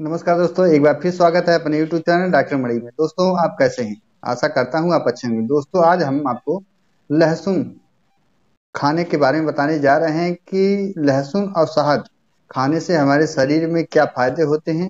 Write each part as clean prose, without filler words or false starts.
नमस्कार दोस्तों, एक बार फिर स्वागत है अपने YouTube चैनल डॉक्टर मणि में। दोस्तों, आप कैसे हैं? आशा करता हूं आप अच्छे होंगे। दोस्तों, आज हम आपको लहसुन खाने के बारे में बताने जा रहे हैं कि लहसुन और शहद खाने से हमारे शरीर में क्या फायदे होते हैं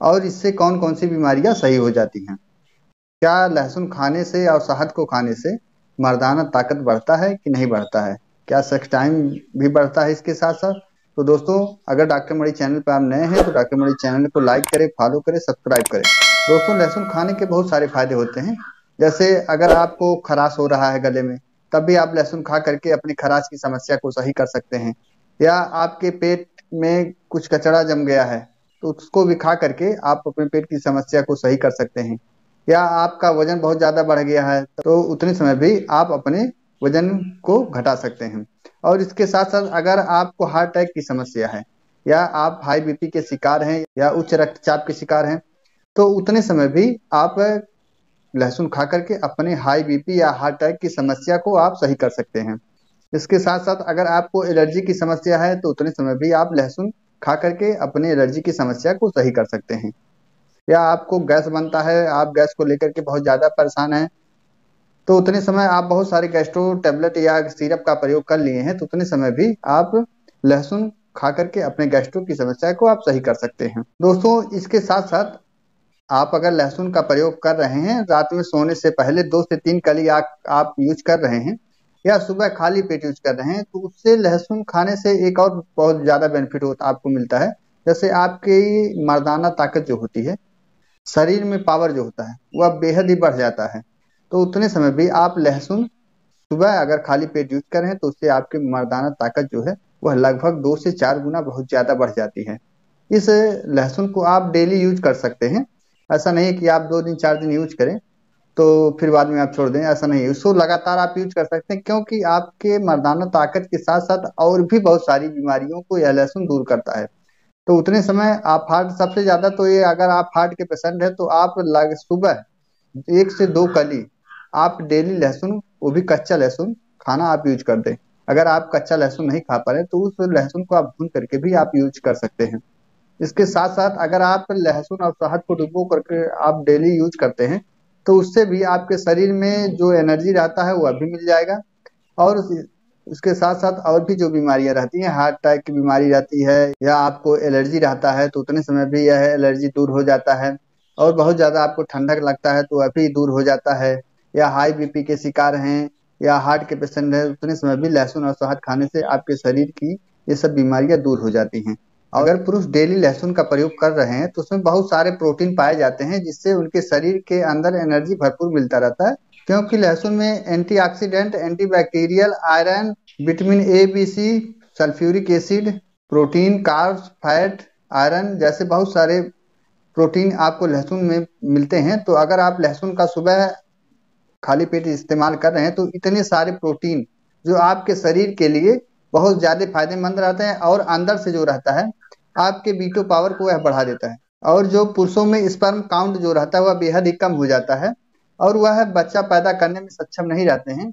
और इससे कौन कौन सी बीमारियां सही हो जाती हैं। क्या लहसुन खाने से और शहद को खाने से मर्दाना ताकत बढ़ता है कि नहीं बढ़ता है? क्या सेक्स टाइम भी बढ़ता है इसके साथ साथ? तो दोस्तों, अगर डॉक्टर मणि चैनल पर आप नए हैं तो डॉक्टर मणि चैनल को लाइक करें, फॉलो करें, सब्सक्राइब करें। दोस्तों, लहसुन खाने के बहुत सारे फायदे होते हैं। जैसे अगर आपको खराश हो रहा है गले में, तब भी आप लहसुन खा करके अपनी खराश की समस्या को सही कर सकते हैं। या आपके पेट में कुछ कचरा जम गया है, तो उसको भी खा करके आप अपने पेट की समस्या को सही कर सकते हैं। या आपका वजन बहुत ज्यादा बढ़ गया है, तो उतने समय भी आप अपने वजन को घटा सकते हैं। और इसके साथ साथ अगर आपको हार्ट अटैक की समस्या है, या आप हाई बीपी के शिकार हैं, या उच्च रक्तचाप के शिकार हैं, तो उतने समय भी आप लहसुन खा करके अपने हाई बीपी या हार्ट अटैक की समस्या को आप सही कर सकते हैं। इसके साथ साथ अगर आपको एलर्जी की समस्या है, तो उतने समय भी आप लहसुन खा करके अपने एलर्जी की समस्या को सही कर सकते हैं। या आपको गैस बनता है, आप गैस को लेकर के बहुत ज्यादा परेशान हैं, तो उतने समय आप बहुत सारे गैस्ट्रो टेबलेट या सिरप का प्रयोग कर लिए हैं, तो उतने समय भी आप लहसुन खा करके अपने गैस्ट्रो की समस्या को आप सही कर सकते हैं। दोस्तों, इसके साथ साथ आप अगर लहसुन का प्रयोग कर रहे हैं, रात में सोने से पहले 2 से 3 कली आप यूज कर रहे हैं, या सुबह खाली पेट यूज कर रहे हैं, तो उससे लहसुन खाने से एक और बहुत ज्यादा बेनिफिट होता आपको मिलता है। जैसे आपकी मर्दाना ताकत जो होती है, शरीर में पावर जो होता है, वह बेहद ही बढ़ जाता है। तो उतने समय भी आप लहसुन सुबह अगर खाली पेट यूज करें, तो उससे आपकी मर्दाना ताकत जो है वह लगभग 2 से 4 गुना बहुत ज्यादा बढ़ जाती है। इस लहसुन को आप डेली यूज कर सकते हैं। ऐसा नहीं है कि आप 2 दिन 4 दिन यूज करें तो फिर बाद में आप छोड़ दें, ऐसा नहीं है। उसको लगातार आप यूज कर सकते हैं, क्योंकि आपके मर्दाना ताकत के साथ साथ और भी बहुत सारी बीमारियों को यह लहसुन दूर करता है। तो उतने समय आप हार्ट, सबसे ज्यादा तो ये, अगर आप हार्ट के पेशेंट है तो आप सुबह 1 से 2 कली आप डेली लहसुन, वो भी कच्चा लहसुन खाना आप यूज कर दें। अगर आप कच्चा लहसुन नहीं खा पा रहे तो उस लहसुन को आप भून करके भी आप यूज कर सकते हैं। इसके साथ साथ अगर आप लहसुन और शहद को डुबो करके आप डेली यूज करते हैं, तो उससे भी आपके शरीर में जो एनर्जी रहता है वह भी मिल जाएगा। और उसके साथ साथ और भी जो बीमारियां रहती हैं, हार्ट अटैक की बीमारी रहती है, या आपको एलर्जी रहता है, तो उतने समय भी यह एलर्जी दूर हो जाता है। और बहुत ज्यादा आपको ठंडक लगता है, तो वह भी दूर हो जाता है। या हाई बीपी के शिकार हैं, या हार्ट के पेशेंट हैं, उतने समय भी लहसुन और शहद खाने से आपके शरीर की ये सब बीमारियां दूर हो जाती हैं। अगर पुरुष डेली लहसुन का प्रयोग कर रहे हैं, तो उसमें बहुत सारे प्रोटीन पाए जाते हैं, जिससे उनके शरीर के अंदर एनर्जी भरपूर मिलता रहता है। क्योंकि लहसुन में antioxidant, antibacterial, iron, vitamin A, B, C, sulphuric acid, protein, carbs, fat, iron जैसे बहुत सारे प्रोटीन आपको लहसुन में मिलते हैं। तो अगर आप लहसुन का सुबह खाली पेट इस्तेमाल कर रहे हैं, तो इतने सारे प्रोटीन जो आपके शरीर के लिए बहुत ज्यादा फायदेमंद रहते हैं, और अंदर से जो रहता है आपके बीटो पावर को वह बढ़ा देता है। और जो पुरुषों में स्पर्म काउंट जो रहता है वह बेहद ही कम हो जाता है, और वह बच्चा पैदा करने में सक्षम नहीं रहते हैं,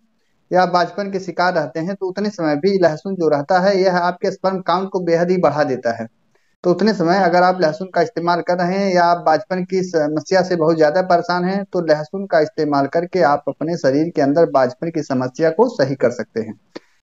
या बांझपन के शिकार रहते हैं, तो उतने समय भी लहसुन जो रहता है यह आपके स्पर्म काउंट को बेहद ही बढ़ा देता है। तो उतने समय अगर आप लहसुन का इस्तेमाल कर रहे हैं, या आप बांझपन की समस्या से बहुत ज्यादा परेशान हैं, तो लहसुन का इस्तेमाल करके आप अपने शरीर के अंदर बांझपन की समस्या को सही कर सकते हैं।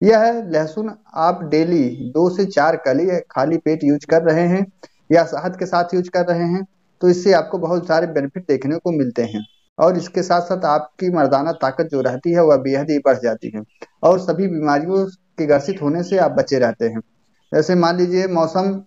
यह लहसुन आप डेली 2 से 4 कली खाली पेट यूज कर रहे हैं, या शहद के साथ यूज कर रहे हैं, तो इससे आपको बहुत सारे बेनिफिट देखने को मिलते हैं। और इसके साथ साथ आपकी मर्दाना ताकत जो रहती है वह बेहद ही बढ़ जाती है, और सभी बीमारियों के ग्रसित होने से आप बचे रहते हैं। जैसे मान लीजिए मौसम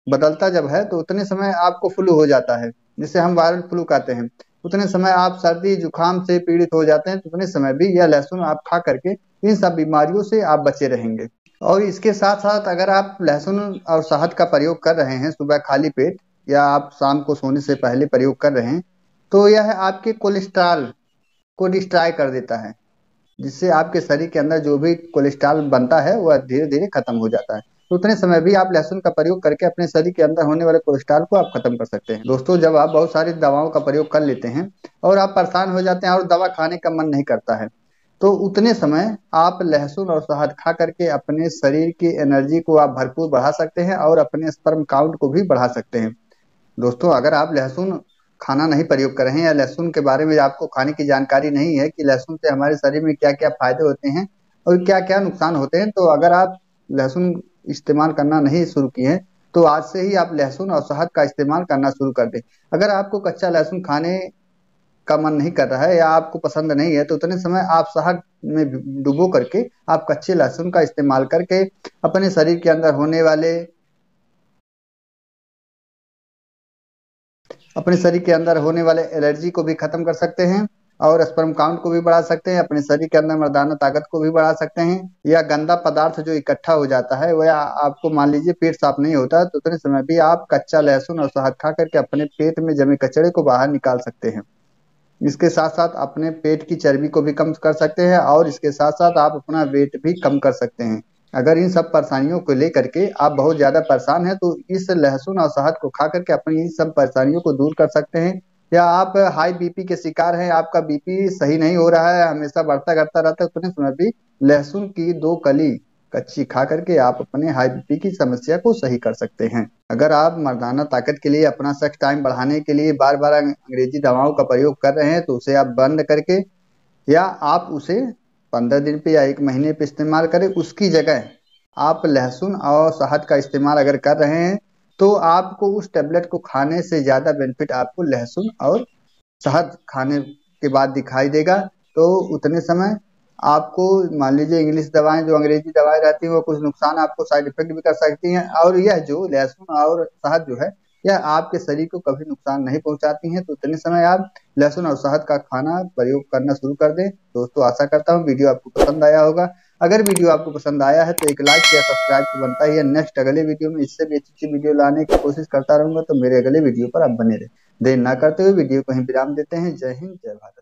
बदलता जब है, तो उतने समय आपको फ्लू हो जाता है, जिसे हम वायरल फ्लू कहते हैं। उतने समय आप सर्दी जुकाम से पीड़ित हो जाते हैं, तो उतने समय भी यह लहसुन आप खा करके इन सब बीमारियों से आप बचे रहेंगे। और इसके साथ साथ अगर आप लहसुन और शहद का प्रयोग कर रहे हैं सुबह खाली पेट, या आप शाम को सोने से पहले प्रयोग कर रहे हैं, तो यह आपके कोलेस्ट्रॉल को डिस्ट्रॉय कर देता है, जिससे आपके शरीर के अंदर जो भी कोलेस्ट्रॉल बनता है वह धीरे धीरे खत्म हो जाता है। तो उतने समय भी आप लहसुन का प्रयोग करके अपने शरीर के अंदर होने वाले कोलेस्ट्रॉल को आप खत्म कर सकते हैं। दोस्तों, जब आप बहुत सारी दवाओं का प्रयोग कर लेते हैं और आप परेशान हो जाते हैं और दवा खाने का मन नहीं करता है, तो उतने समय आप लहसुन और शहद खा करके अपने शरीर की एनर्जी को आप भरपूर बढ़ा सकते हैं, और अपने स्पर्म काउंट को भी बढ़ा सकते हैं। दोस्तों, अगर आप लहसुन खाना नहीं प्रयोग कर रहे हैं या लहसुन के बारे में आपको खाने की जानकारी नहीं है कि लहसुन से हमारे शरीर में क्या क्या फायदे होते हैं और क्या क्या नुकसान होते हैं, तो अगर आप लहसुन इस्तेमाल करना नहीं शुरू किए हैं तो आज से ही आप लहसुन और शहद का इस्तेमाल करना शुरू कर दें। अगर आपको कच्चा लहसुन खाने का मन नहीं कर रहा है या आपको पसंद नहीं है तो उतने समय आप शहद में डुबो करके आप कच्चे लहसुन का इस्तेमाल करके अपने शरीर के अंदर होने वाले अपने शरीर के अंदर होने वाले एलर्जी को भी खत्म कर सकते हैं और स्पर्म काउंट को भी बढ़ा सकते हैं, अपने शरीर के अंदर मर्दाना ताकत को भी बढ़ा सकते हैं। या गंदा पदार्थ जो इकट्ठा हो जाता है वह आपको मान लीजिए पेट साफ नहीं होता तो उतने समय भी आप कच्चा लहसुन और शहद खा करके अपने पेट में जमे कचरे को बाहर निकाल सकते हैं। इसके साथ साथ अपने पेट की चर्बी को भी कम कर सकते हैं और इसके साथ साथ आप अपना वेट भी कम कर सकते हैं। अगर इन सब परेशानियों को लेकर के आप बहुत ज्यादा परेशान हैं तो इस लहसुन और शहद को खा करके अपनी इन सब परेशानियों को दूर कर सकते हैं। या आप हाई बीपी के शिकार हैं, आपका बीपी सही नहीं हो रहा है, हमेशा बढ़ता घटता रहता है, उतने समय भी लहसुन की 2 कली कच्ची खा करके आप अपने हाई बीपी की समस्या को सही कर सकते हैं। अगर आप मर्दाना ताकत के लिए अपना सेक्स टाइम बढ़ाने के लिए बार बार अंग्रेजी दवाओं का प्रयोग कर रहे हैं तो उसे आप बंद करके या आप उसे 15 दिन पे या 1 महीने पे इस्तेमाल करें। उसकी जगह आप लहसुन और शहद का इस्तेमाल अगर कर रहे हैं तो आपको उस टेबलेट को खाने से ज्यादा बेनिफिट आपको लहसुन और शहद खाने के बाद दिखाई देगा। तो उतने समय आपको मान लीजिए इंग्लिश दवाएं जो अंग्रेजी दवाएं रहती हैं वो कुछ नुकसान आपको साइड इफेक्ट भी कर सकती हैं, और यह जो लहसुन और शहद जो है यह आपके शरीर को कभी नुकसान नहीं पहुंचाती हैं। तो उतने समय आप लहसुन और शहद का खाना प्रयोग करना शुरू कर दें। दोस्तों, आशा करता हूँ वीडियो आपको पसंद आया होगा। अगर वीडियो आपको पसंद आया है तो एक लाइक या सब्सक्राइब तो बनता ही है। नेक्स्ट अगले वीडियो में इससे भी अच्छी अच्छी वीडियो लाने की कोशिश करता रहूंगा, तो मेरे अगले वीडियो पर आप बने रहे। देर ना करते हुए वीडियो को ही विराम देते हैं। जय हिंद, जय भारत।